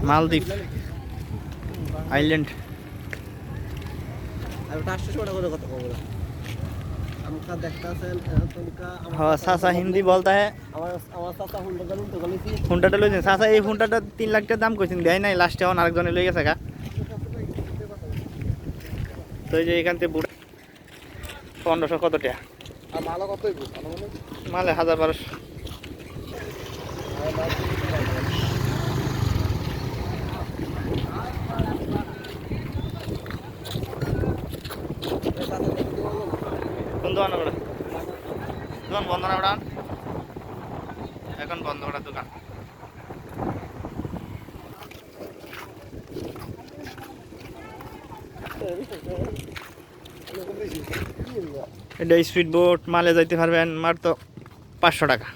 মালদ্বীপ আইল্যান্ড। हाँ सासा हिंदी बोलता है हुंडाटा लইছেন সাসা এই হুন্ডাটা 3 লাখ টাকা দাম কইছেন দেয় নাই লাস্টে অন আরেকজনে লই গেছে গা। তো এই যে এখান থেকে 1500 কত টাকা আর মালা কত হইব মালে 1000-1200 কোন দোকান ওটা দোকান বন্ধ না ওটা এখন বন্ধ ওটা দোকান। এটা স্পিড বোট মালে যাইতে পারবেন মাত্র 500 টাকা।